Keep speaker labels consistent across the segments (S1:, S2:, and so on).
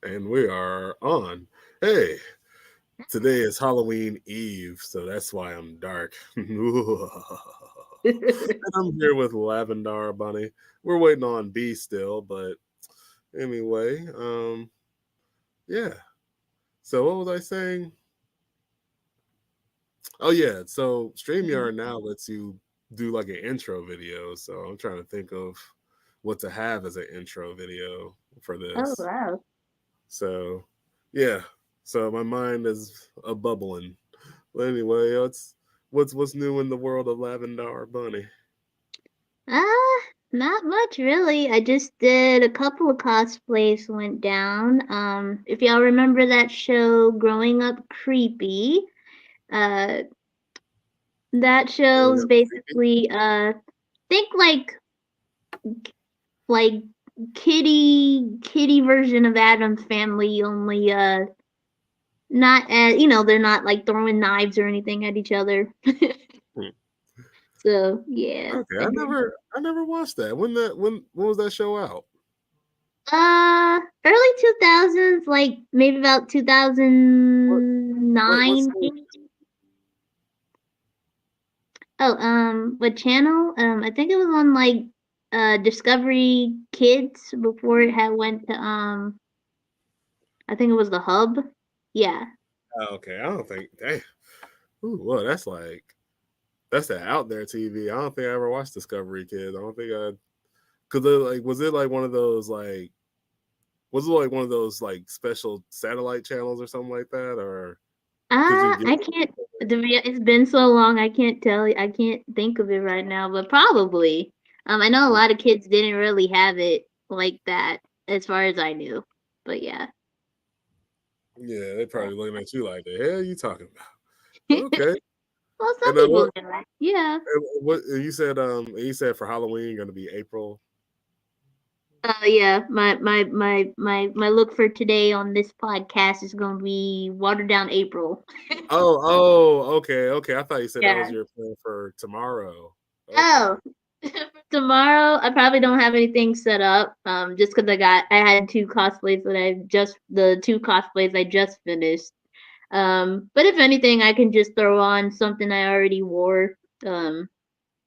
S1: And we are on. Hey, today is Halloween Eve, so that's why I'm dark. And I'm here with Lavendar Bunny. We're waiting on B still, but anyway, yeah. So what was I saying? Oh yeah, so StreamYard now lets you do like an intro video. So I'm trying to think of what to have as an intro video for
S2: Oh
S1: this.
S2: wow.
S1: So yeah, so my mind is a bubbling. But anyway, what's new in the world of Lavendar Bunny?
S2: Not much really. I just did a couple of cosplays went down. If y'all remember that show Growing Up Creepy, uh that
S1: Growing
S2: show's
S1: up creepy.
S2: basically think like kitty version of Adam's Family, only not as they're not like throwing knives or anything at each other.
S1: Hmm.
S2: So yeah,
S1: Okay,
S2: I
S1: I
S2: did.
S1: never watched that. When was that show out?
S2: Early 2000s, like maybe about
S1: What what
S2: 2009.
S1: state?
S2: Oh, what channel? I think it was on like Discovery Kids before it had went to I think it was the Hub. Yeah.
S1: Oh, okay, I don't think. Damn. Ooh, well, that's that out there TV. I don't think I ever watched Discovery Kids. I don't think I. Cause was it like one of those like was it like one of those like special satellite channels or something like that, or could you get
S2: I can't. It's been so long. I can't tell you. I can't think of it right now, but probably. I know a lot of kids didn't really have it like that, as far as I knew. But yeah.
S1: Yeah, they probably looking at you like the hell you talking about. Okay.
S2: Well, some
S1: And
S2: people did. Yeah.
S1: you said for Halloween you're gonna be April.
S2: Yeah. My look for today on this podcast is going to be watered down April.
S1: Okay. I thought you said that was
S2: Yeah.
S1: your plan for tomorrow. Okay.
S2: Oh, tomorrow I probably don't have anything set up. Just because I had two cosplays that the two cosplays I just finished. But if anything, I can just throw on something I already wore. Um,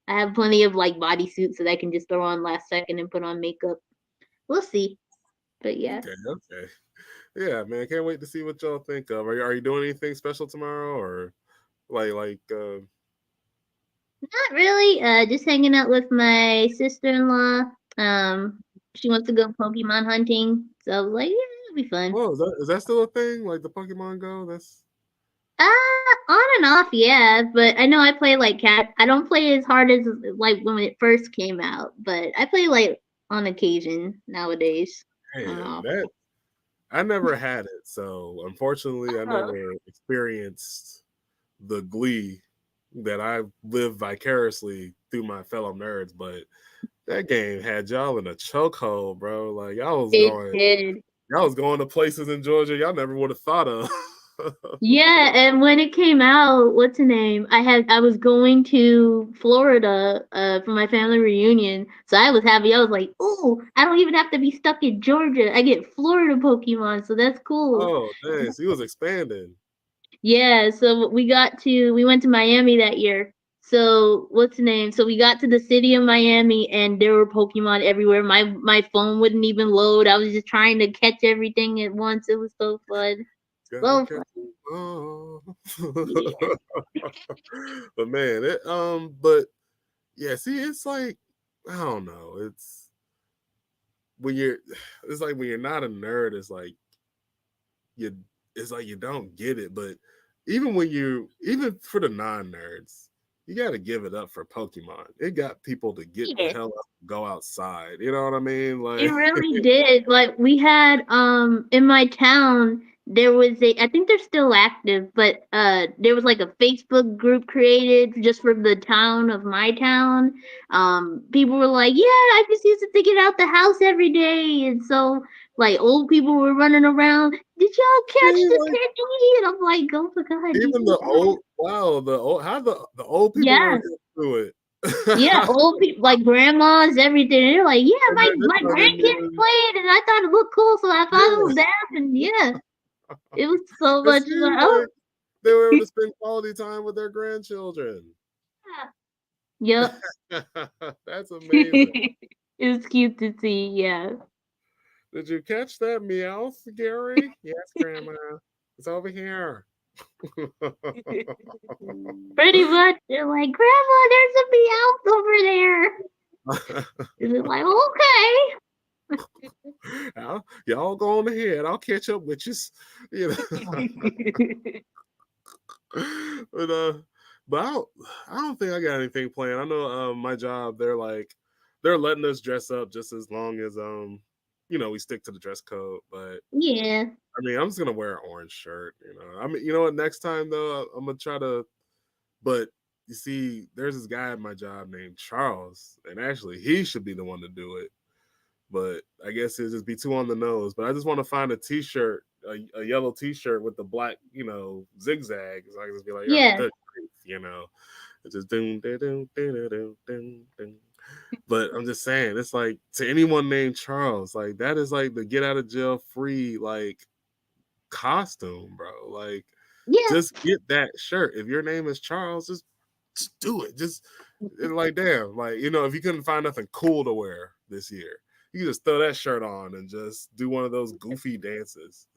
S2: I have plenty of like bodysuits that I can just throw on last second and put on makeup. We'll see. But yeah.
S1: Okay. Yeah, man, can't wait to see what y'all think of. Are you doing anything special tomorrow, or like
S2: Not really. Just hanging out with my sister-in-law. She wants to go Pokemon hunting, so I was like, yeah, it'll be fun.
S1: oh, is that still a thing? Like the Pokemon Go? That's
S2: On and off, yeah. But I know I play like cat. I don't play as hard as like when it first came out, but I play like on occasion nowadays. On and
S1: man,
S2: off.
S1: that I never had it, so unfortunately, I
S2: Oh.
S1: never experienced the glee that I live vicariously through my fellow nerds. But that game had y'all in a chokehold, bro. Like
S2: It did.
S1: y'all was going to places in Georgia y'all never would have thought of.
S2: Yeah, and when it came out, what's the name? I was going to Florida for my family reunion, so I was happy. I was like, "Ooh, I don't even have to be stuck in Georgia. I get Florida Pokemon, so that's cool."
S1: Oh, dang, so he was expanding.
S2: Yeah, so we went to Miami that year. So what's the name? So we got to the city of Miami and there were Pokemon everywhere. My phone wouldn't even load. I was just trying to catch everything at once. It was so fun.
S1: Gotta
S2: So
S1: catch
S2: fun.
S1: 'em all.
S2: Yeah.
S1: But man, but yeah, see, it's like I don't know. When you're, it's like when you're not a nerd, you, it's like you don't get it. But even for the non nerds, you got to give it up for Pokemon. It got people to get the
S2: Yeah.
S1: hell up, and go outside. You know what I mean?
S2: It
S1: Like,
S2: really did. Like we had in my town there was a I think they're still active, but there was like a Facebook group created just for the town of my town. People were like, "Yeah, I just used to get out the house every day." And so like old people were running around, "Did y'all catch
S1: see,
S2: the
S1: like
S2: Pidgey?" And I'm like, "Oh my god, did
S1: even
S2: you
S1: the old, wow, the old, how the old people were
S2: Yeah.
S1: into it.
S2: Yeah, old people like grandmas, everything. They're like, yeah,
S1: And
S2: my
S1: then this
S2: my
S1: one didn't
S2: grandkids
S1: even,
S2: played, and I thought it looked cool, so I thought it
S1: yeah.
S2: was them. And yeah, it was so
S1: And
S2: much
S1: see,
S2: fun. Oh,
S1: like they were able to spend quality time with their grandchildren.
S2: yeah. Yep.
S1: That's amazing.
S2: It was cute to see. Yeah.
S1: Did you catch that meowth, Gary? Yes, Grandma. It's over here.
S2: Pretty much, they're like, Grandma, there's a Meowth over there. And they're like, okay.
S1: Y'all go on ahead. I'll catch up with you. You know. but but I don't think I got anything planned. I know my job, they're letting us dress up just as long as we stick to the dress code. But
S2: Yeah.
S1: I mean, I'm just gonna wear an orange shirt. I mean, you know what? Next time though, I'm gonna try to. But you see, there's this guy at my job named Charles, and actually, he should be the one to do it. But I guess it'd just be too on the nose. But I just want to find a T-shirt, a yellow T-shirt with the black, zigzags. So I can just be like, "Oh,
S2: Yeah.
S1: good grief," It's just doom, doom, doom, doom, doom, doom, doom. But I'm just saying, it's like to anyone named Charles, like that is like the get out of jail free like costume, bro. Like
S2: Yeah.
S1: just get that shirt. If your name is Charles, just do it. Just like damn, like if you couldn't find nothing cool to wear this year, you can just throw that shirt on and just do one of those goofy dances.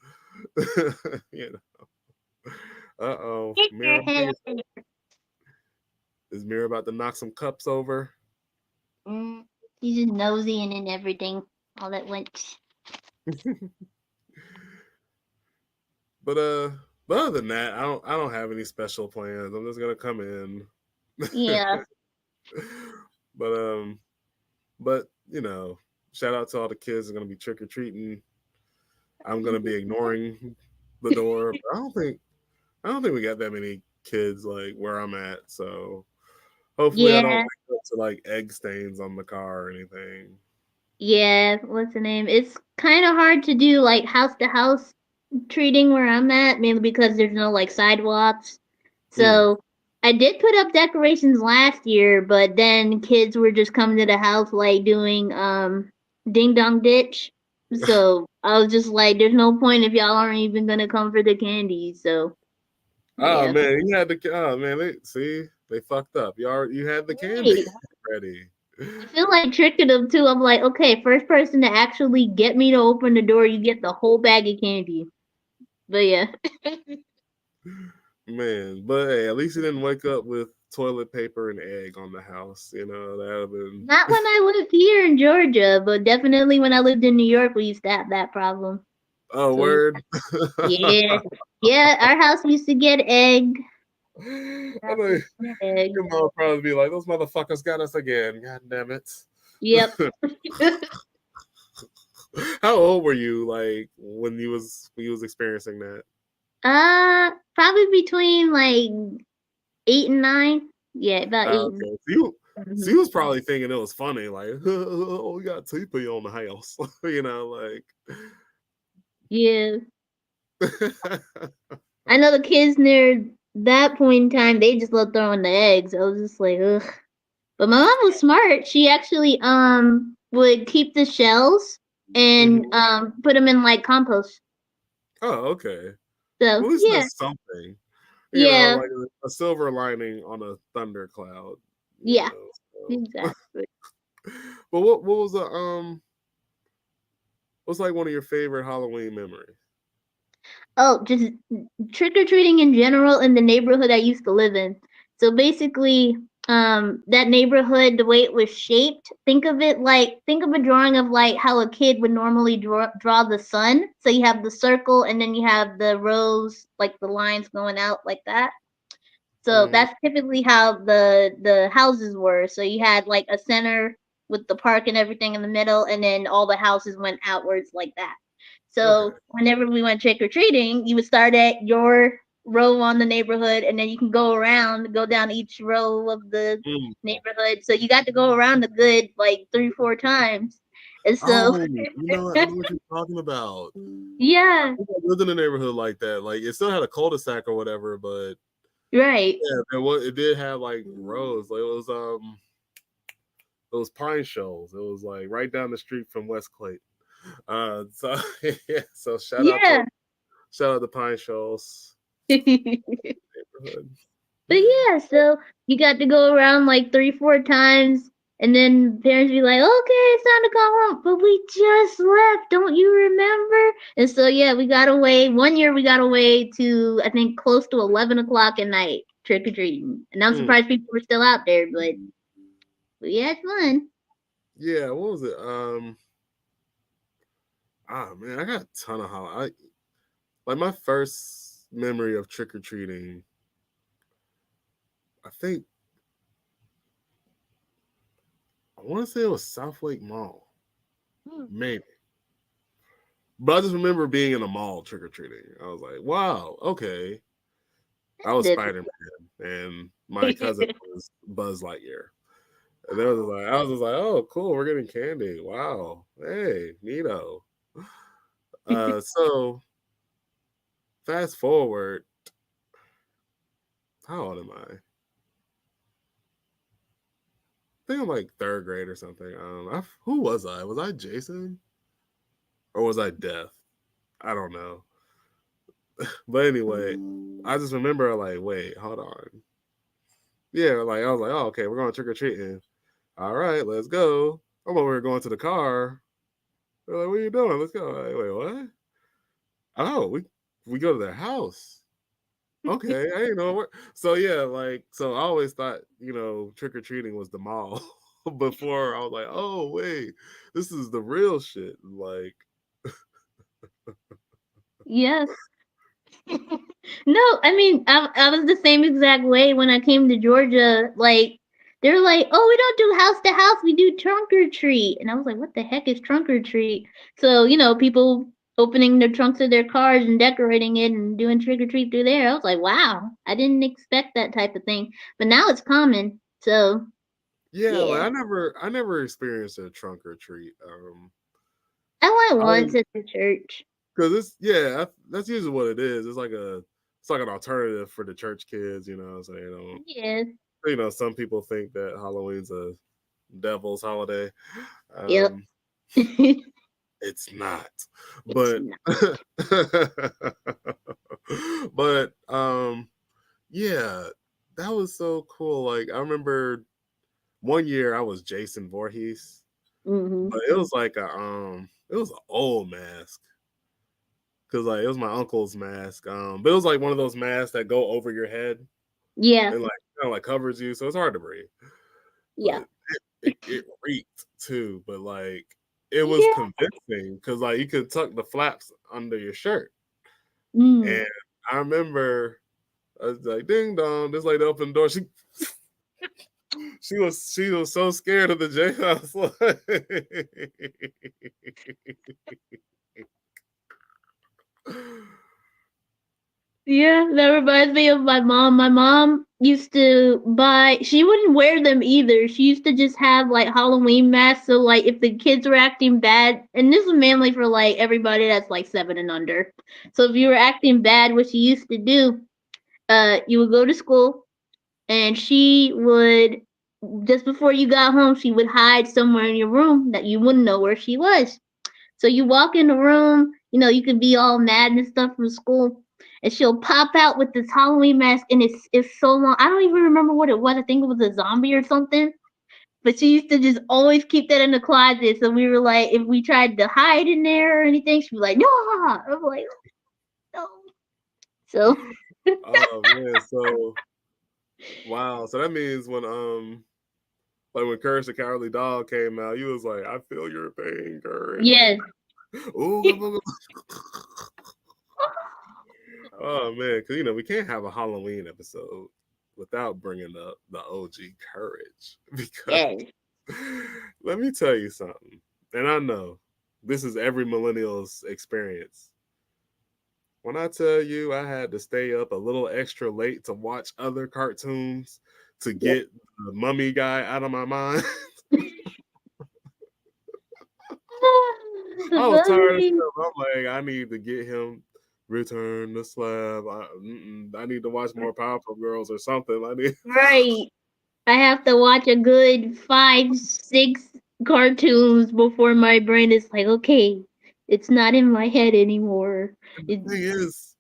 S1: you know. Uh-oh.
S2: Get
S1: Mira,
S2: your head up in
S1: is Mira about to knock some cups over?
S2: She's just nosy and everything all at once.
S1: But other than that, I don't have any special plans. I'm just gonna come in.
S2: Yeah.
S1: but but shout out to all the kids that are gonna be trick or treating. I'm gonna be ignoring the door. But I don't think we got that many kids like where I'm at. So hopefully I don't
S2: Yeah.
S1: wake up to like egg stains on the car or anything.
S2: Yeah. What's the name? It's kind of hard to do like house to house treating where I'm at, mainly because there's no like sidewalks.
S1: Mm.
S2: So I did put up decorations last year, but then kids were just coming to the house like doing ding dong ditch. So I was just like, there's no point if y'all aren't even gonna come for the candy. So
S1: Oh
S2: yeah.
S1: man, you had the oh man, they fucked up. You had the candy
S2: Right.
S1: ready.
S2: I feel like tricking them too. I'm like, okay, first person to actually get me to open the door, you get the whole bag of candy. But yeah.
S1: Man, but hey, at least you didn't wake up with toilet paper and egg on the house. That would have
S2: Not when I lived here in Georgia, but definitely when I lived in New York, we used to have that problem.
S1: oh
S2: So we,
S1: word.
S2: yeah, yeah, our house used to get egg.
S1: I
S2: House
S1: know
S2: used to get egg.
S1: your mom would probably be like, "Those motherfuckers got us again." God damn it.
S2: Yep.
S1: How old were you like when you was experiencing that?
S2: Probably between like 8 and 9. Yeah, about eight.
S1: Okay, so
S2: Mhm.
S1: you was probably thinking it was funny, like, "Oh, we got TP on the house," like.
S2: Yeah, I know the kids near that point in time, they just love throwing the eggs. I was just like, ugh. But my mom was smart. She actually would keep the shells and
S1: Mhm.
S2: put them in like compost.
S1: Oh, okay.
S2: So
S1: Well, at least
S2: yeah,
S1: that's something.
S2: yeah,
S1: Like a silver lining on a thundercloud.
S2: yeah,
S1: So.
S2: exactly.
S1: But what was what's like one of your favorite Halloween memories?
S2: Oh, just trick or treating in general in the neighborhood I used to live in. So basically, that neighborhood, the way it was shaped, think of a drawing of like how a kid would normally draw the sun. So you have the circle and then you have the rows, like the lines going out like that. So
S1: Mm,
S2: that's typically how the houses were. So you had like a center with the park and everything in the middle, and then all the houses went outwards like that.
S1: okay.
S2: So whenever we went trick or treating, you would start at your row on the neighborhood, and then you can go around, go down each row of the
S1: Mm.
S2: neighborhood. So you got to go around a good like 3, 4 times. And so,
S1: Oh, I know what you're talking about. I
S2: yeah,
S1: think I lived in a neighborhood like that. Like it still had a cul-de-sac or whatever, but
S2: right.
S1: yeah, it did have like roads. Like it was. those pine shows. It was like right down the street from West Clayton. So yeah, so
S2: Yeah.
S1: shout out to Pine Shoals
S2: But
S1: neighborhood.
S2: yeah, so you got to go around like 3, 4 times, and then parents be like, "Okay, it's time to go home." But we just left, don't you remember? And so yeah, we got away. One year we got away to I think close to 11 o'clock at night trick or treating, and I'm
S1: Mm.
S2: surprised people were still out there, but we had fun.
S1: Yeah, what was it? Man, I got a ton of like my first memory of trick or treating. I think I want to say it was South Lake Mall,
S2: Hmm,
S1: maybe. But I just remember being in a mall trick or treating. I was like, wow, okay. I was
S2: that's
S1: Spider Man, and my cousin
S2: different.
S1: was Buzz Lightyear. And they was just like, I was just like, oh, cool, we're getting candy. Wow, hey, neato. So fast forward, how old am I? I think I'm like third grade or something. Who was I? Was I Jason or was I Death? I don't know. But anyway, I just remember like, wait, hold on. Yeah, like I was like, oh, okay, we're going trick or treating. All right, let's go. I'm over here going to the car. They're like, what are you doing? Let's go. Like, wait, what? Oh, we go to their house. Okay, I didn't know what. So yeah, like so I always thought trick or treating was the mall. Before I was like, oh wait, this is the real shit. Like,
S2: Yes. No, I mean, I was the same exact way when I came to Georgia. Like, they're like, "Oh, we don't do house to house. We do trunk or treat." And I was like, "What the heck is trunk or treat?" So, people opening the trunks of their cars and decorating it and doing trick or treat through there. I was like, "Wow, I didn't expect that type of thing." But now it's common. So,
S1: yeah, like
S2: yeah.
S1: I never experienced a trunk or treat.
S2: I went
S1: I
S2: once
S1: was
S2: at the church.
S1: because it's yeah, that's usually what it is. It's like an alternative for the church kids. So they don't.
S2: Yes.
S1: Some people think that Halloween's a devil's holiday.
S2: Yep.
S1: Um,
S2: It's
S1: it's not, but
S2: not.
S1: but yeah, that was so cool. Like I remember one year I was Jason Voorhees,
S2: Hmm.
S1: but it was like it was an old mask because like it was my uncle's mask. But it was like one of those masks that go over your head
S2: Yeah.
S1: and like kind of like covers you, so it's hard to breathe.
S2: Yeah.
S1: But it reeked too, but like it was
S2: Yeah.
S1: convincing because like you could tuck the flaps under your shirt.
S2: Mm.
S1: And I remember I was like, ding dong, this lady opened the door. She was so scared of the jailhouse.
S2: Yeah, that reminds me of my mom. My mom used to she wouldn't wear them either. She used to just have like Halloween masks. So, like, if the kids were acting bad, and this was mainly for like everybody that's like 7 and under. So, if you were acting bad, what she used to do, you would go to school, and she would, just before you got home, she would hide somewhere in your room that you wouldn't know where she was. So you walk in the room, you could be all mad and stuff from school, and she'll pop out with this Halloween mask, and it's so long. I don't even remember what it was. I think it was a zombie or something. But she used to just always keep that in the closet. So we were like, if we tried to hide in there or anything, she'd be like, "No." I'm like, "No." So
S1: Oh man, so wow. So that means like when Courage the Cowardly Dog came out, you was like, I feel your pain, Courage.
S2: yes.
S1: Ooh, oh man, because we can't have a Halloween episode without bringing up the OG Courage because
S2: Yes.
S1: let me tell you something, and I know this is every millennial's experience. When I tell you I had to stay up a little extra late to watch other cartoons to
S2: Yep.
S1: get the mummy guy out of my mind,
S2: The
S1: I was tired of
S2: movie.
S1: stuff. I'm like, I need to get him return the slab. I need to watch more Powerpuff Girls or something. I need.
S2: Right. I have to watch a good 5, 6 cartoons before my brain is like, okay, it's not in my head anymore.
S1: And
S2: It,
S1: the thing is,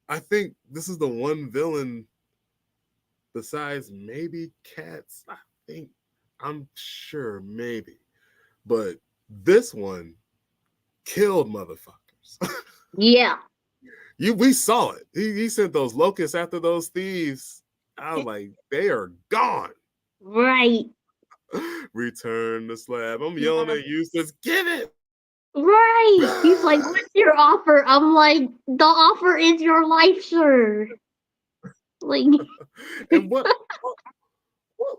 S1: I think this is the one villain besides maybe cats. I think I'm sure maybe, but this one killed motherfuckers.
S2: yeah,
S1: We saw it. He sent those locusts after those thieves. I was like, they are gone.
S2: right.
S1: Return the slab. I'm yelling
S2: Yeah.
S1: at Eustace, get it.
S2: Right. He's like, what's your offer? I'm like, the offer is your life, sir. Like,
S1: And what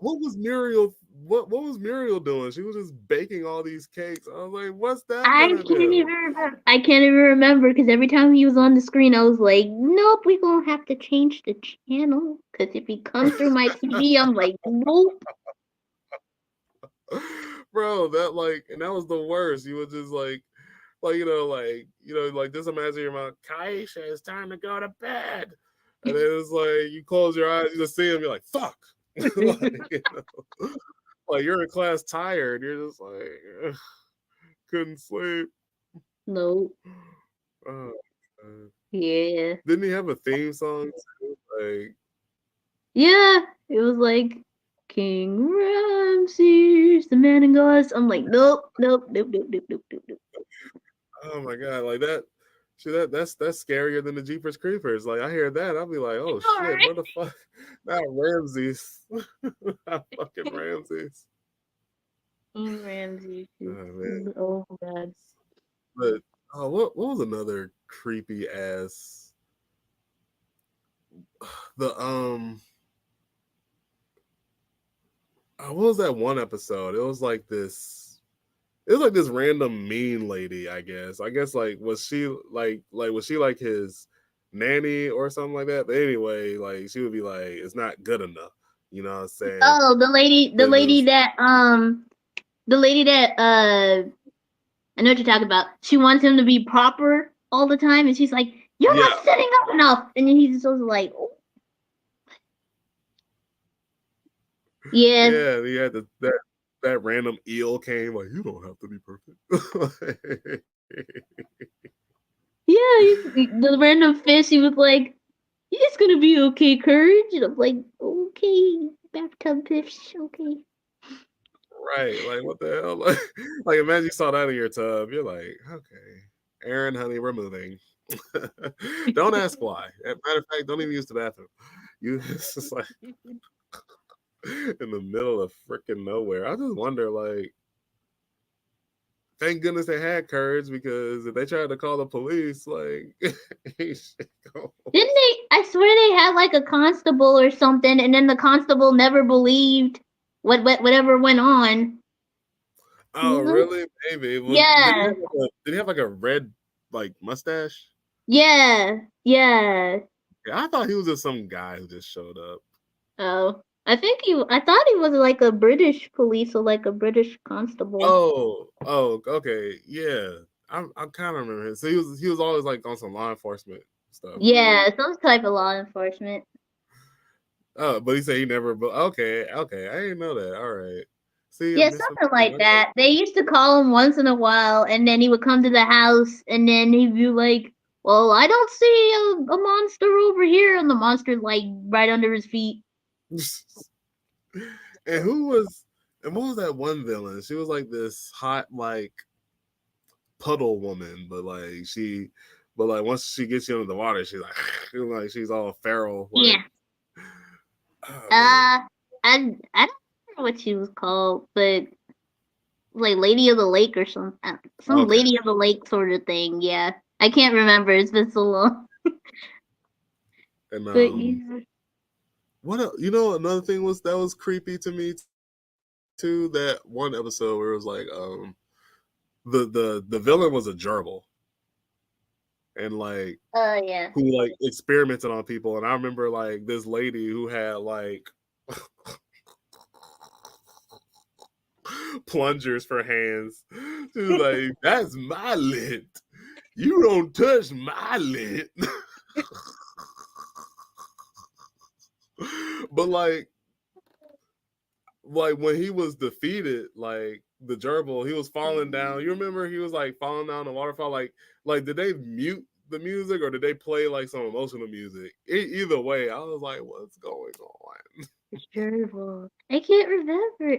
S1: was Muriel? What was Muriel doing? She was just baking all these cakes. I was like, what's that
S2: I
S1: gonna
S2: can't even
S1: do?
S2: remember. I can't even remember because every time he was on the screen, I was like, nope, we're going to have to change the channel. Because if he comes through my TV, I'm like, nope.
S1: Bro, that like, and that was the worst. You was just like just imagine your mom, Kaisha, it's time to go to bed. And then it's like you close your eyes, you just see him, you're like, fuck. Like you're in class tired, you're just like "Ugh, couldn't sleep.
S2: Nope.
S1: Oh,
S2: Yeah.
S1: didn't he have a theme song too? Like,
S2: Yeah. It was like, King Ramses, the man in glass. I'm like, nope, nope, nope, nope, nope, nope, nope, nope.
S1: oh my god, like that. See that's scarier than the Jeepers Creepers. Like I hear that, I'll be like, oh
S2: All
S1: shit,
S2: right.
S1: what the fuck? Not Ramses. Not fucking Ramses.
S2: King Ramses.
S1: Oh man.
S2: Oh, God.
S1: But what was another creepy ass the what was that one episode? It was like this random mean lady, I guess. I guess like was she like his nanny or something like that? But anyway, like she would be like, it's not good enough. You know what I'm saying?
S2: Oh,
S1: But it's
S2: the lady that I know what you're talking about. She wants him to be proper all the time, and she's like, "You're
S1: yeah,
S2: not setting up enough." And then he's just like, oh. "Yeah,
S1: yeah, he had that random eel came, like, you don't have to be perfect.
S2: yeah." The random fish. He was like, "It's gonna be okay, Courage." And I'm like, "Okay, bathtub fish, okay."
S1: Right. Like what the hell? Like imagine you saw that in your tub. You're like, okay. Aaron, honey, we're moving. Don't ask why. Matter of fact, don't even use the bathroom. You it's just like in the middle of freaking nowhere. I just wonder, like, thank goodness they had courage because if they tried to call the police, like he should go.
S2: Didn't they? I swear they had like a constable or something, and then the constable never believed whatever went on.
S1: Oh,
S2: You know?
S1: really? Maybe.
S2: Yeah,
S1: Did he have like a red like mustache?
S2: yeah, yeah.
S1: Yeah, I thought he was just some guy who just showed up.
S2: Oh, I thought he was like a British police or like a British constable.
S1: Okay, yeah. I kind of remember him. So he was always like on some law enforcement stuff.
S2: Yeah, some type of law enforcement.
S1: Oh, but he said he never. But okay, I didn't know that. All right. See,
S2: Yeah,
S1: I'm missing.
S2: something like that. They used to call him once in a while, and then he would come to the house, and then he'd be like, "Well, I don't see a monster over here," and the monster's like right under his feet.
S1: And who was? And what was that one villain? She was like this hot like puddle woman, but like once she gets you under the water, she's like, like she's all feral. Like,
S2: Yeah.
S1: oh man.
S2: I don't know what she was called, but like Lady of the Lake or some
S1: Okay.
S2: Lady of the Lake sort of thing. Yeah, I can't remember. It's been so long.
S1: And
S2: But yeah.
S1: you know another thing was creepy to me too. That one episode where it was like the villain was a gerbil and like
S2: Oh yeah.
S1: who like experimented on people. And I remember like this lady who had like plungers for hands. She was like, "That's my lint. You don't touch my lint." But like like when he was defeated, like the gerbil, he was falling down. You remember he was like falling down the waterfall. Like did they mute the music or did they play like some emotional music? Either way, I was like, what's going on?
S2: Gerbil. I can't remember.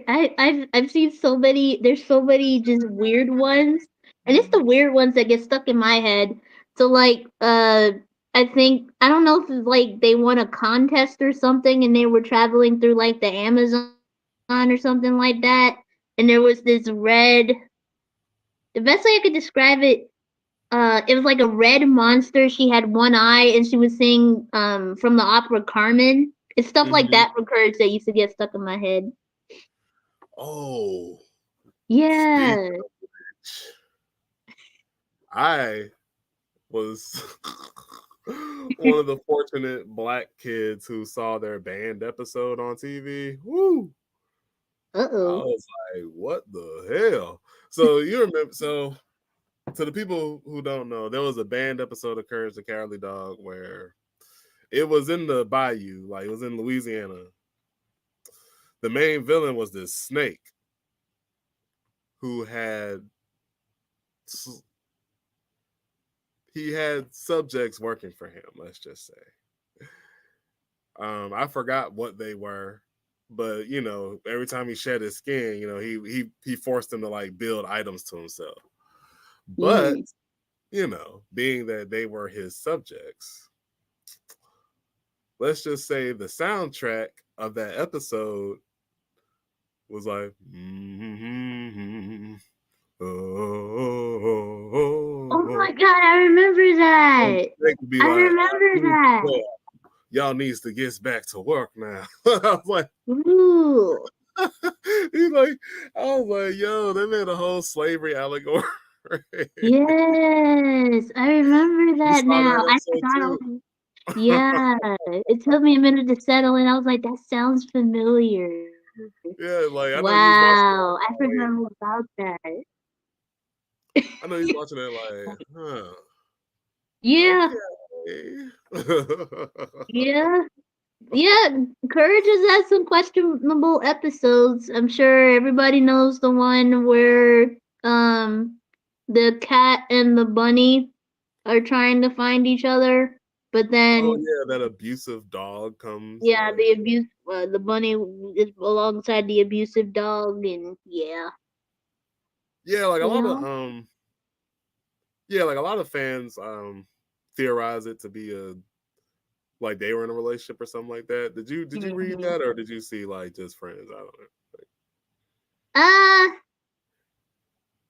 S2: I've seen so many. There's so many just weird ones, and it's the weird ones that get stuck in my head. So like, I think I don't know if it's like they won a contest or something, and they were traveling through like the Amazon or something like that, and there was this red. The best way I could describe it was like a red monster. She had one eye, and she was singing from the opera Carmen. It's stuff like
S1: Mhm.
S2: that for courage that used to get stuck in my head.
S1: Oh, speak
S2: Yeah.
S1: of which, I was one of the fortunate black kids who saw their band episode on TV. Woo! I
S2: Uh-oh.
S1: was like, what the hell? So you remember? So to the people who don't know, there was a band episode of Courage the Cowardly Dog where it was in the bayou, like it was in Louisiana. The main villain was this snake who had subjects working for him. Let's just say, I forgot what they were, but you know, every time he shed his skin, you know, he forced them to like build items to himself. But
S2: Mm.
S1: you know, being that they were his subjects, let's just say the soundtrack of that episode was like,
S2: Oh my god, I remember that.
S1: they could be
S2: I
S1: like,
S2: remember that.
S1: y'all needs to get back to work now. I was like,
S2: Ooh.
S1: he's like, I was like, yo, they made a whole slavery allegory.
S2: Yes, I remember
S1: You
S2: that
S1: saw
S2: now.
S1: that
S2: I
S1: episode
S2: forgot
S1: too.
S2: all. Yeah, it took me a minute to settle in. I was like, that sounds familiar.
S1: Yeah, like I know you was watching
S2: Wow, I
S1: that. Like,
S2: forgot all about that.
S1: I know you was watching it. Like, huh?
S2: Yeah,
S1: Okay.
S2: yeah, yeah. Courage has had some questionable episodes. I'm sure everybody knows the one where um the cat and the bunny are trying to find each other, but
S1: Oh
S2: then
S1: yeah, that abusive dog comes.
S2: yeah,
S1: Like,
S2: the bunny is alongside the abusive dog, and yeah,
S1: yeah, like a
S2: you
S1: lot of
S2: know.
S1: yeah, like a lot of fans theorize it to be a like they were in a relationship or something like that. Did you read
S2: Hmm.
S1: that or did you see like just friends? I don't know.
S2: Uh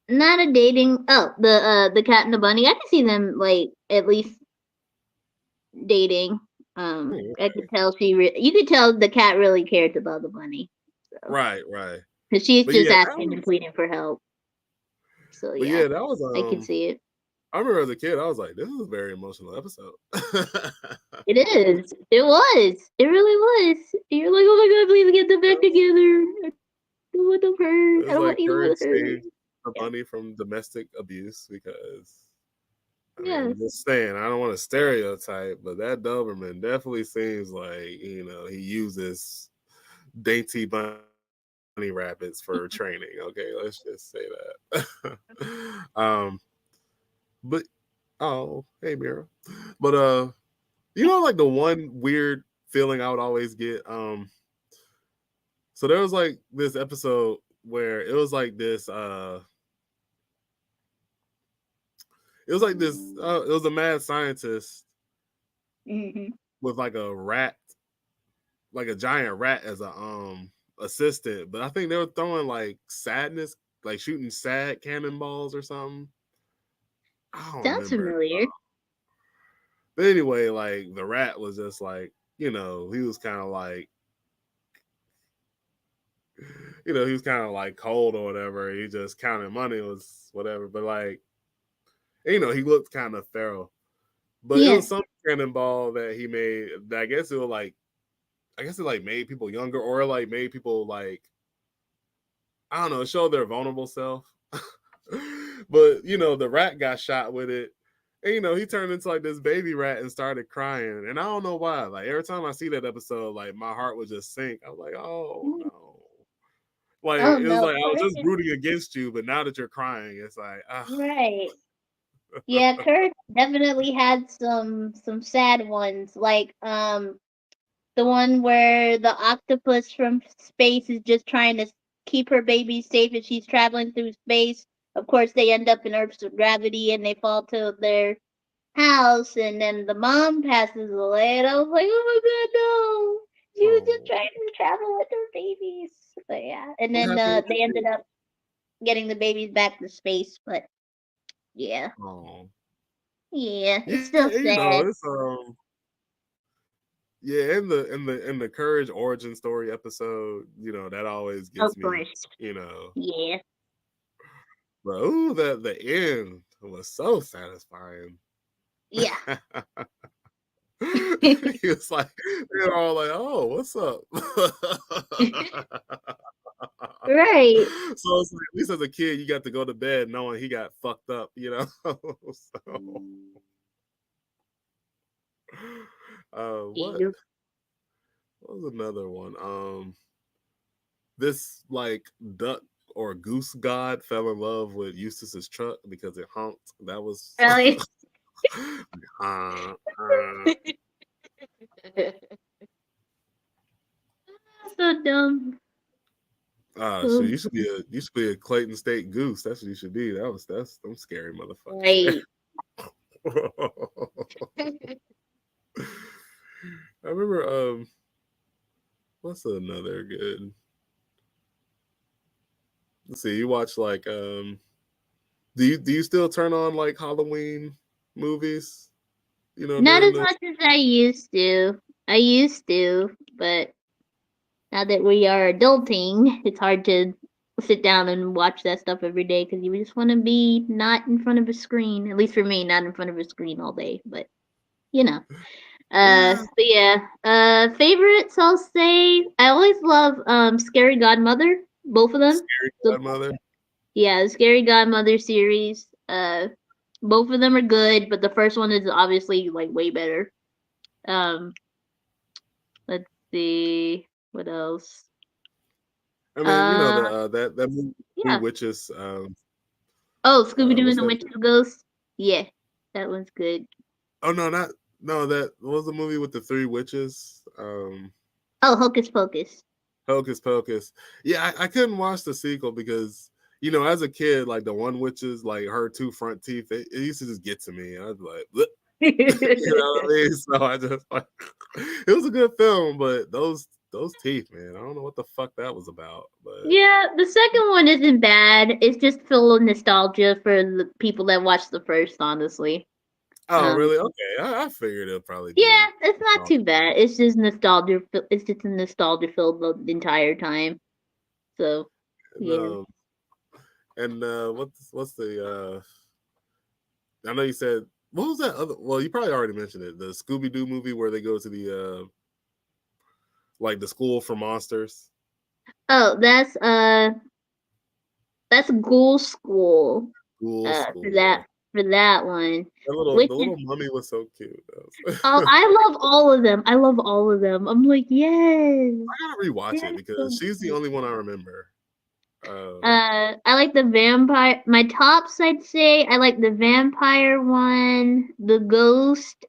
S2: Not a dating. Oh, the cat and the bunny. I can see them like at least dating.
S1: Hmm,
S2: I could tell you could tell the cat really cared about the bunny. So,
S1: right, right.
S2: because she's
S1: But
S2: just
S1: yeah, that
S2: asking and
S1: was
S2: pleading for help. So
S1: but
S2: yeah,
S1: yeah, that was
S2: I can see it.
S1: I remember as a kid, I was like, this is a very emotional episode.
S2: It is. It was. It really was. You're like, oh my god, please get them back together. I don't want them hurt.
S1: It
S2: I
S1: was
S2: don't want
S1: like
S2: either one
S1: Courage
S2: hurt.
S1: saved the
S2: Yeah.
S1: bunny from domestic abuse because I mean,
S2: Yes.
S1: I'm just saying, I don't want to stereotype, but that Doberman definitely seems like, you know, he uses dainty bunny rabbits for training. Okay, let's just say that. But oh, hey Mira. But you know, like the one weird feeling I would always get. So there was like this episode where it was like this. It was like this. It was a mad scientist
S2: Hmm.
S1: with like a rat, like a giant rat as a assistant. But I think they were throwing like sadness, like shooting sad cannonballs or something. I don't
S2: Sounds
S1: remember.
S2: familiar.
S1: But anyway, like the rat was just like, you know, he was kind of like, you know, he was kind of like cold or whatever. He just counted money was whatever. But like, you know, he looked kind of feral. But it
S2: Yeah.
S1: was some cannonball that he made. That I guess it was like, I guess it like made people younger or like made people like, I don't know, show their vulnerable self. But you know, the rat got shot with it. And you know, he turned into like this baby rat and started crying. And I don't know why. Like every time I see that episode, like my heart would just sink. I was like, oh no. Like
S2: Oh
S1: it was
S2: no,
S1: like I was just
S2: Courage.
S1: rooting against you, but now that you're crying, it's like,
S2: Right. Yeah, Courage definitely had some sad ones. Like the one where the octopus from space is just trying to keep her baby safe as she's traveling through space. Of course, they end up in Earth's gravity and they fall to their house, and then the mom passes away. And I was like, oh my god, no! She was just
S1: oh,
S2: trying to travel with her babies. But yeah, and
S1: what
S2: then
S1: happened with
S2: they
S1: your
S2: ended up getting the babies back to space. But yeah,
S1: oh.
S2: yeah, it's
S1: Yeah,
S2: still sad.
S1: it's yeah, in the Courage origin story episode, that always
S2: Of
S1: gets me,
S2: course,
S1: you know.
S2: yeah,
S1: But ooh, the end was so satisfying.
S2: yeah.
S1: He was like, they're all like, "Oh, what's up?"
S2: Right.
S1: So it's like, at least as a kid, you got to go to bed knowing he got fucked up, So, what
S2: Yeah.
S1: was another one? This like duck or goose god fell in love with Eustace's truck because it honked. That was
S2: Really?
S1: uh, uh.
S2: So dumb.
S1: Shit,
S2: Oh,
S1: you should be a Clayton State goose. That's what you should be. That's them scary motherfuckers there.
S2: right.
S1: I remember what's another good, let's see, you watch like do you still turn on like Halloween movies,
S2: Not
S1: during
S2: as
S1: the
S2: much as I used to. I used to, but now that we are adulting, it's hard to sit down and watch that stuff every day because you just want to be not in front of a screen. At least for me, not in front of a screen all day. But you know.
S1: yeah,
S2: But yeah. Favorites, I'll say I always love Scary Godmother, both of them.
S1: Scary
S2: So
S1: Godmother?
S2: yeah, the Scary Godmother series. Both of them are good, but the first one is obviously like way better. Um, let's see what else.
S1: I mean,
S2: Uh,
S1: that movie Three
S2: yeah.
S1: Witches,
S2: Oh, Scooby Doo
S1: what's
S2: and the
S1: that?
S2: Witch's Ghost. Yeah, that one's good.
S1: Oh no, not no, that what was the movie with the three witches.
S2: Oh, Hocus Pocus.
S1: Hocus Pocus. Yeah, I couldn't watch the sequel because as a kid, like the one witches, like her two front teeth, it used to just get to me. I was like, "Bleh." You know what I mean? So I just like, it was a good film, but those teeth, man, I don't know what the fuck that was about. But
S2: Yeah, the second one isn't bad. It's just full of nostalgia for the people that watched the first, honestly.
S1: oh,
S2: Um,
S1: really? Okay, I figured it'll probably
S2: yeah,
S1: be.
S2: it's not
S1: Oh,
S2: too bad. It's just nostalgia. It's just a nostalgia filled the entire time. So,
S1: and
S2: yeah.
S1: what's the I know you said what was that other? Well, you probably already mentioned it. The Scooby Doo movie where they go to the like the school for monsters.
S2: Oh, that's Ghoul School.
S1: School,
S2: For
S1: school.
S2: that one,
S1: The
S2: which is
S1: little mummy was so cute.
S2: oh,
S1: I
S2: I love all of them. I love all of them. I'm like, yes,
S1: gotta rewatch it
S2: yes,
S1: because
S2: so
S1: she's the
S2: good.
S1: only one I remember.
S2: I like the vampire. My tops, I'd say, I like the vampire one, the ghost.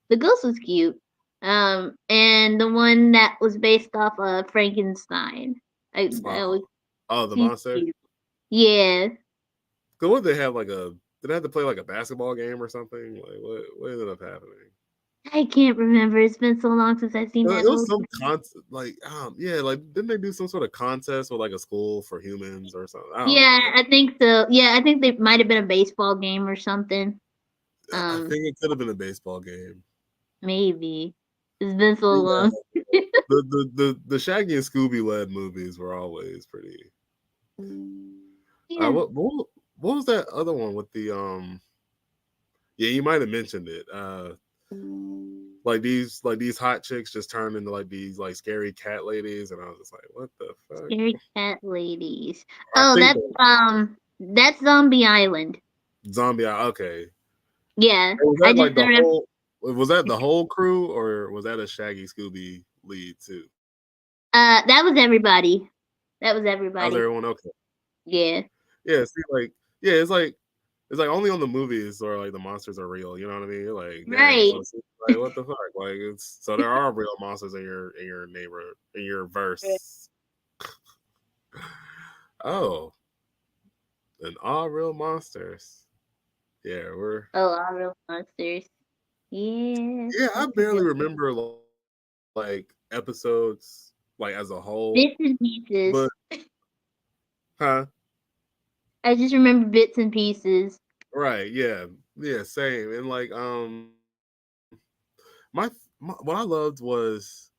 S2: The ghost was cute. And the one that was based off of Frankenstein. I
S1: Oh,
S2: was
S1: oh, the
S2: he's
S1: monster.
S2: cute. Yeah,
S1: So what did they have like did they have to play like a basketball game or something? Like what ended up happening?
S2: I can't remember. It's been so long since I've seen that
S1: It was
S2: movie.
S1: some like yeah, like didn't they do some sort of contest with like a school for humans or something? I don't
S2: Yeah,
S1: know.
S2: I think so. Yeah, I think they might have been a baseball game or something.
S1: I
S2: Um,
S1: think it could have been a baseball game.
S2: maybe. It's been so
S1: Yeah,
S2: long.
S1: the Shaggy and Scooby led movies were always pretty.
S2: Yeah.
S1: What was that other one with the Yeah, you might have mentioned it. Like these hot chicks just turned into like these like scary cat ladies, and I was just like, what the fuck?
S2: Scary cat ladies.
S1: I
S2: Oh,
S1: think
S2: that's Zombie Island.
S1: Zombie. Okay,
S2: Yeah,
S1: was
S2: I
S1: that
S2: just
S1: like the
S2: don't rem-
S1: whole? Was that the whole crew, or was that a Shaggy Scooby lead too?
S2: that was everybody. That was
S1: How's
S2: everybody.
S1: everyone okay?
S2: Yeah.
S1: Yeah, see, like, yeah, it's like only on the movies or like the monsters are real. You know what I mean? You're like, damn.
S2: Right.
S1: So it's like, what the fuck? Like, it's so there are real monsters in your neighbor in your verse. Oh, and all real monsters. Yeah, we're
S2: Oh, all real monsters. Yeah.
S1: yeah. I
S2: That's a
S1: barely
S2: good
S1: remember like episodes like as a whole,
S2: bits and pieces.
S1: but huh?
S2: I just remember bits and pieces.
S1: Right? Yeah, yeah. Same. And like my what I loved was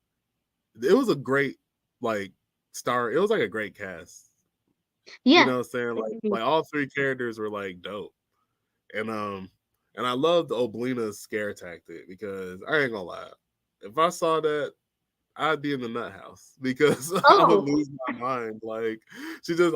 S1: it was a great like star. It was like a great cast. You
S2: Yeah.
S1: know what I'm saying?
S2: I agree.
S1: Like all three characters were like dope. And I loved Oblina's scare tactic because I ain't gonna lie. If I saw that, I'd be in the nut house because I would
S2: Oh,
S1: lose my mind. Like she just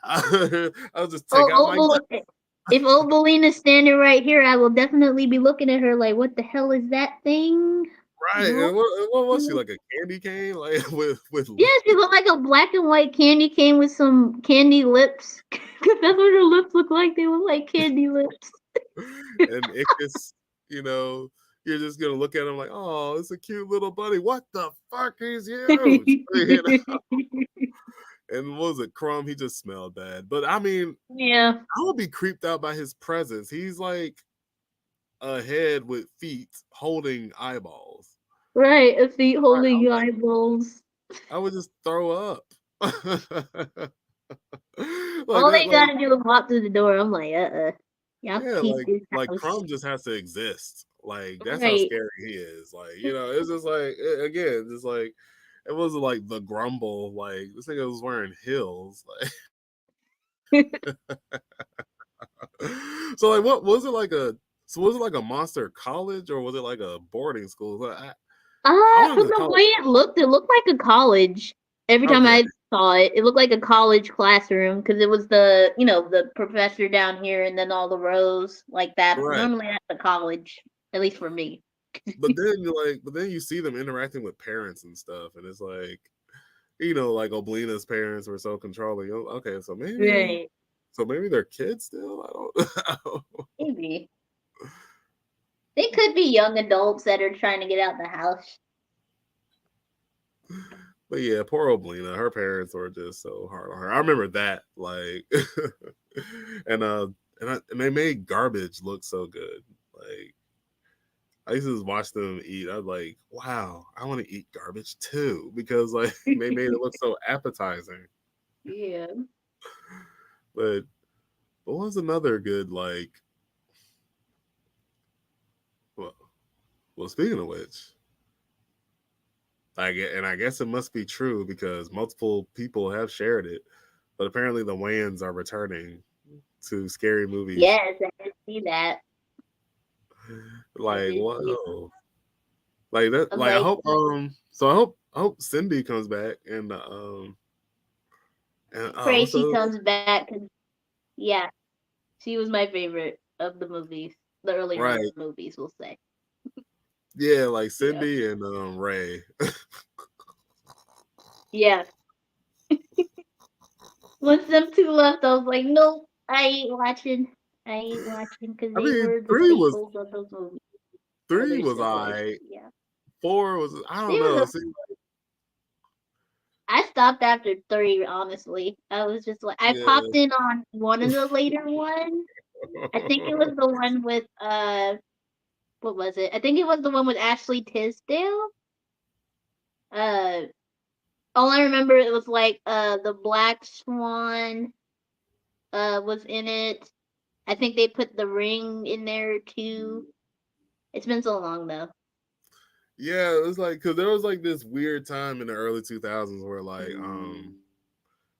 S1: I'll just take
S2: oh,
S1: out my gun.
S2: if old Belina's standing right here, I will definitely be looking at her like, what the hell is that thing?
S1: Right.
S2: No.
S1: And what was she like a candy cane? Like with
S2: Yeah, she looked like a black and white candy cane with some candy lips. Cause that's what her lips look like. They look like candy lips.
S1: and Ickis, you know, you're just gonna look at him like, oh, it's a cute little buddy. What the fuck? He's huge. You know? And what was it, Crumb? He just smelled bad. But I mean,
S2: Yeah.
S1: I would be creeped out by his presence. He's like a head with feet holding eyeballs.
S2: Right. A feet
S1: Right.
S2: holding eyeballs.
S1: I would just throw up. Like
S2: All
S1: that,
S2: they
S1: like
S2: gotta do is walk through the door. I'm like, y'all
S1: yeah,
S2: keep this
S1: like
S2: house.
S1: Crumb just has to exist. Like that's how
S2: Right.
S1: scary he is. Like you know, it's just like again, just like it wasn't like the grumble. Like this nigga was wearing heels. Like so, like what was it like a? So was it like a monster college or was it like a boarding school? Like, I went
S2: From
S1: to
S2: the
S1: college.
S2: way it looked like a college. Every time
S1: Okay,
S2: I saw it, it looked like a college classroom because it was the professor down here and then all the rows like that.
S1: right.
S2: Normally that's a college, at least for me.
S1: But then you see them interacting with parents and stuff, and it's like, you know, like Oblina's parents were so controlling. Okay,
S2: Right.
S1: so maybe they're kids still. I don't.
S2: Maybe. They could be young adults that are trying to get out the house.
S1: But yeah, poor Oblina. Her parents were just so hard on her. I remember that, like, and and they made garbage look so good. Like I used to just watch them eat. I was like, wow, I want to eat garbage too because like they made it look so appetizing.
S2: Yeah.
S1: But what was another good like? Well, well, speaking of which, I guess it must be true because multiple people have shared it. But apparently, the Wayans are returning to scary movies.
S2: Yes, I did see that. I
S1: Like,
S2: did see
S1: whoa, like that.
S2: I'm
S1: Like, I
S2: like,
S1: hope. So I hope Cindy comes back and
S2: pray
S1: what's the
S2: she
S1: other one?
S2: comes back 'cause yeah, she was my favorite of the movies, the earlier
S1: Right?
S2: movies, we'll say.
S1: Yeah, like
S2: Yeah.
S1: Cindy and Ray.
S2: Yeah. Once them two left, I was like, nope, I ain't watching. I ain't watching because
S1: I
S2: they
S1: mean,
S2: were the staples of those movies.
S1: three
S2: Older
S1: was
S2: siblings.
S1: I.
S2: Yeah.
S1: Four was I don't
S2: They
S1: know.
S2: was
S1: See,
S2: I stopped after three, honestly. I was just like I
S1: yeah.
S2: popped in on one of the later ones. I think it was the one with what was it? I think it was the one with Ashley Tisdale. Uh all I remember it was like the Black Swan was in it. I think they put the ring in there too. It's been so long though.
S1: Yeah, it was like because there was like this weird time in the early 2000s where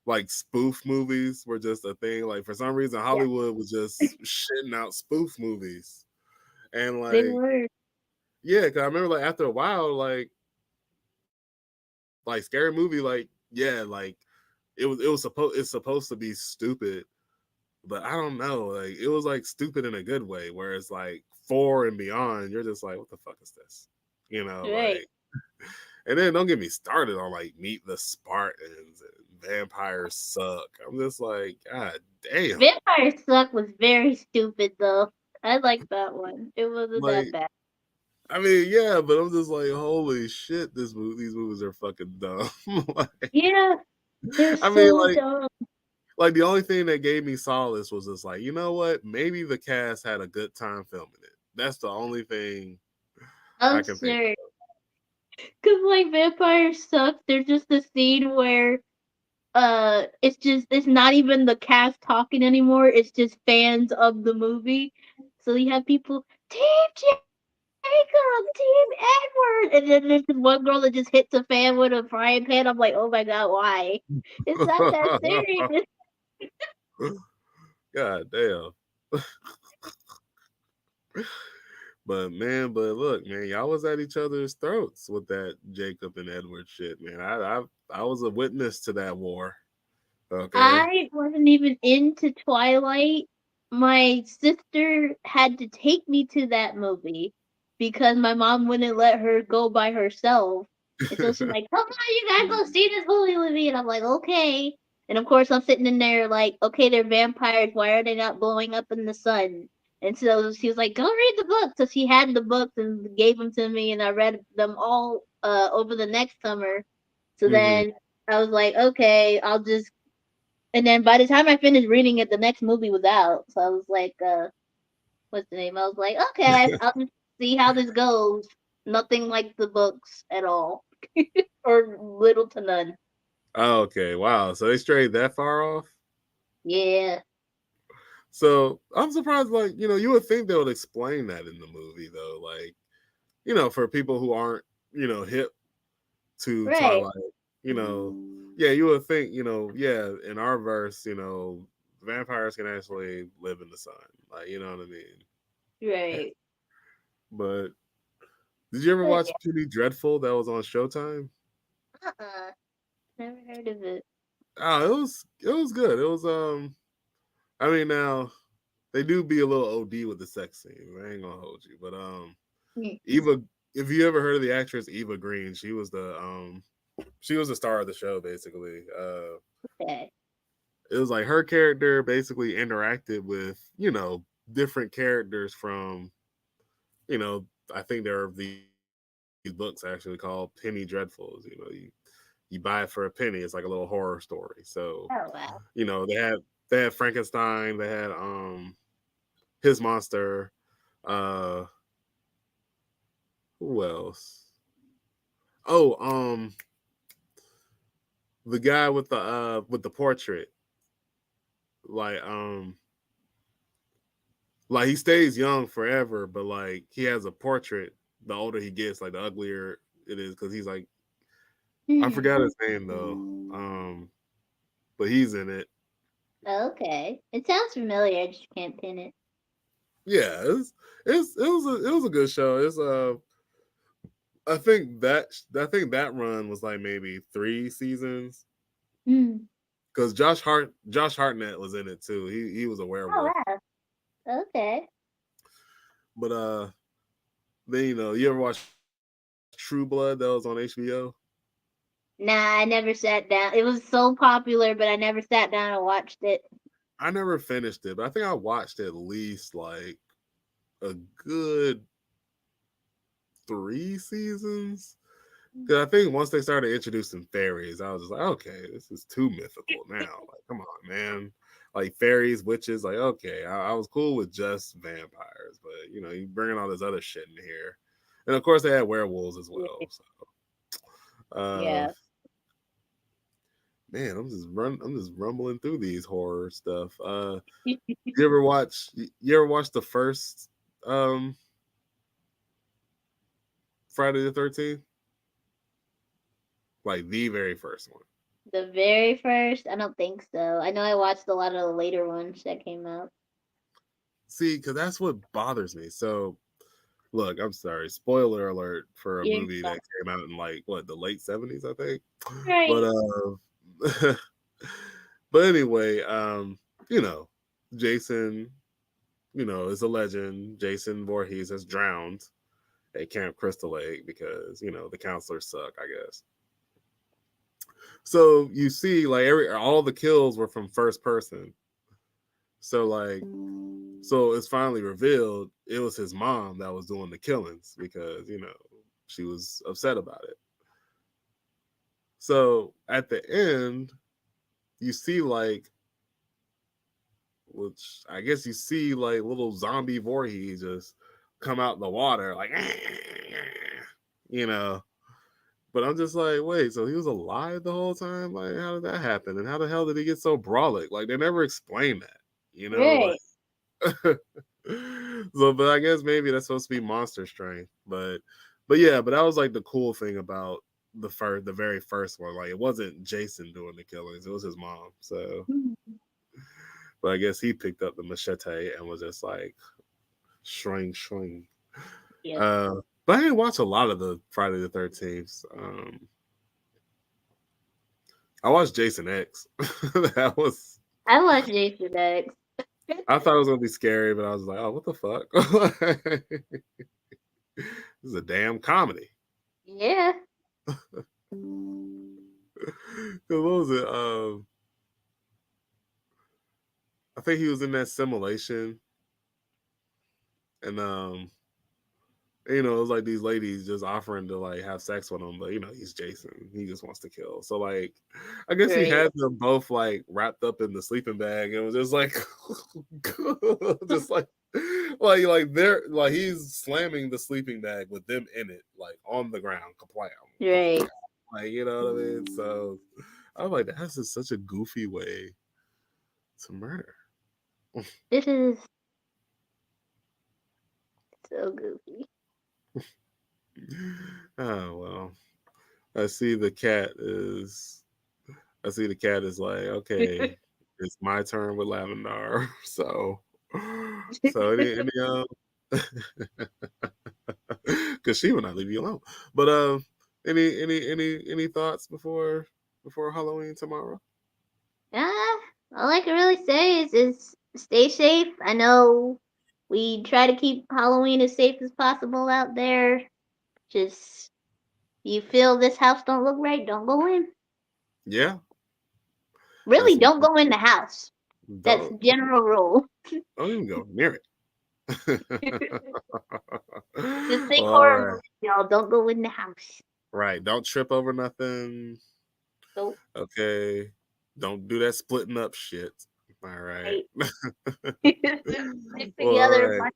S1: like spoof movies were just a thing. Like for some reason
S2: Yeah,
S1: Hollywood was just shitting out spoof movies. And
S2: they
S1: like
S2: were.
S1: yeah, cause I remember like after a while, like scary movie, like yeah, like it's supposed to be stupid, but I don't know, like it was like stupid in a good way, where it's like four and beyond, you're just like, what the fuck is this? You know,
S2: Right.
S1: like and then don't get me started on like Meet the Spartans and vampires suck. I'm just like, God damn.
S2: Vampire Suck was very stupid though. I like that one. It wasn't that
S1: Like,
S2: bad.
S1: I mean, yeah, but I'm just like, holy shit, these movies are fucking dumb. Like,
S2: Yeah, they're
S1: I mean,
S2: so dumb.
S1: like the only thing that gave me solace was just like, you know what? Maybe the cast had a good time filming it. That's the only thing I
S2: I'm
S1: can think.
S2: serious. Cause like Vampire Suck, there's just a scene where it's not even the cast talking anymore, it's just fans of the movie. So you have people, Team Jacob, Team Edward, and then there's this one girl that just hits a fan with a frying pan. I'm like, oh my god, why? It's not that serious.
S1: God damn. But look, man, y'all was at each other's throats with that Jacob and Edward shit, man. I was a witness to that war. Okay.
S2: I wasn't even into Twilight. My sister had to take me to that movie because my mom wouldn't let her go by herself. And so she's like, come on, you gotta go see this movie with me. And I'm like, okay. And of course, I'm sitting in there like, okay, they're vampires. Why are they not blowing up in the sun? And so she was like, go read the book. So she had the books and gave them to me, and I read them all over the next summer. So
S1: Hmm.
S2: then I was like, okay, I'll just and then by the time I finished reading it, the next movie was out. So I was like, what's the name? I was like, okay, I'll just see how this goes. Nothing like the books at all, or little to none.
S1: Oh, okay. Wow. So they strayed that far off?
S2: Yeah.
S1: So I'm surprised, like, you would think they would explain that in the movie though. Like, for people who aren't, hip to
S2: Right.
S1: Twilight, yeah, you would think, yeah, in our verse, vampires can actually live in the sun. Like, you know what I mean?
S2: Right.
S1: But did you ever
S2: But
S1: watch Penny Dreadful that was on Showtime?
S2: yeah, never heard of it.
S1: Oh, it was good. It was I mean, now they do be a little OD with the sex scenes. I ain't gonna hold you. But
S2: Hmm.
S1: Eva, if you ever heard of the actress Eva Green, she was the star of the show basically.
S2: Okay.
S1: It was like her character basically interacted with, different characters from, you know, I think there are these books actually called Penny Dreadfuls. You buy it for a penny. It's like a little horror story. So,
S2: Oh wow.
S1: they had Frankenstein, they had his monster, uh who else? Oh, the guy with the portrait. Like like he stays young forever, but like he has a portrait. The older he gets, like the uglier it is, because he's like, I
S2: Hmm.
S1: forgot his name though. But he's in it.
S2: Okay. It sounds familiar. I just can't pin it.
S1: Yeah, it was a good show. I think that run was like maybe 3 seasons,
S2: Hmm.
S1: because Josh Hartnett was in it too. He was a
S2: Oh
S1: werewolf.
S2: wow. Okay.
S1: But then you ever watch True Blood that was on HBO?
S2: Nah, I never sat down. It was so popular, but I never sat down and watched it.
S1: I never finished it, but I think I watched at least like a good 3 seasons. Because I think once they started introducing fairies, I was just like, okay, this is too mythical now. Like, come on, man. Like fairies, witches, like, okay, I was cool with just vampires, but you bringing all this other shit in here, and of course they had werewolves as well. So, uh,
S2: Yeah.
S1: man, I'm just rumbling through these horror stuff. You ever watch the first um Friday the 13th? Like the very first one.
S2: The very first? I don't think so. I know I watched a lot of the later ones that came out.
S1: See, because that's what bothers me. So, look, I'm sorry. Spoiler alert for a
S2: Yeah.
S1: movie that came out in like what, the late 70s, I think.
S2: Right.
S1: But but anyway, you know, Jason, is a legend. Jason Voorhees has drowned at Camp Crystal Lake because, the counselors suck, I guess. So you see, like all the kills were from first person. So like, so it's finally revealed it was his mom that was doing the killings because she was upset about it. So at the end, you see like, which I guess you see like little zombie Voorhees just come out in the water, like, you know. But I'm just like, wait, so he was alive the whole time? Like, how did that happen? And how the hell did he get so brolic? Like, they never explained that,
S2: Right.
S1: like. So, but I guess maybe that's supposed to be monster strength. But yeah, but that was like the cool thing about the very first one. Like, it wasn't Jason doing the killings; it was his mom. So, but I guess he picked up the machete and was just like, swing, swing.
S2: Yeah.
S1: But I didn't watch a lot of the Friday the 13th. I watched Jason X. That was.
S2: I watched Jason X.
S1: I thought it was gonna be scary, but I was like, oh, what the fuck? This is a damn comedy.
S2: Yeah.
S1: What was it? I think he was in that simulation, and it was like these ladies just offering to like have sex with him, but he's Jason. He just wants to kill. So like, I guess he
S2: Right.
S1: had them both like wrapped up in the sleeping bag, and was just like, just like they're like he's slamming the sleeping bag with them in it, like on the ground, kaplam,
S2: Right.
S1: like you know what I mean. So I was like, that's just such a goofy way to murder.
S2: This is so goofy.
S1: Oh well. I see the cat is like, okay, it's my turn with Lavendar. So because she will not leave you alone. But any thoughts before Halloween tomorrow?
S2: All I can really say is stay safe. I know we try to keep Halloween as safe as possible out there. Just you feel this house don't look right, don't go in.
S1: Yeah,
S2: Really,
S1: that's
S2: don't go in the house. That's
S1: don't
S2: general rule.
S1: don't even go near it.
S2: Just think
S1: All
S2: horror
S1: right,
S2: movies, y'all. Don't go in the house.
S1: right. Don't trip over nothing.
S2: Go
S1: Okay, don't do that splitting up shit. All right.
S2: right. Stick
S1: Well, all
S2: together.
S1: right.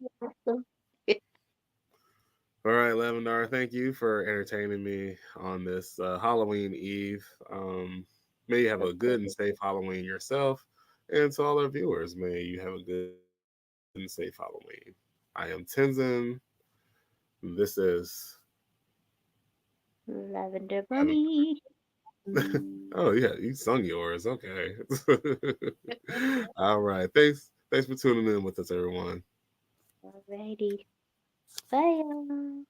S1: All right, Lavendar, thank you for entertaining me on this Halloween Eve. May you have a good and safe Halloween yourself. And to all our viewers, may you have a good and safe Halloween. I am Tenzin. This is
S2: Lavender Bunny.
S1: Oh yeah, you sung yours. Okay. All right. Thanks for tuning in with us, everyone.
S2: Alrighty. Bye.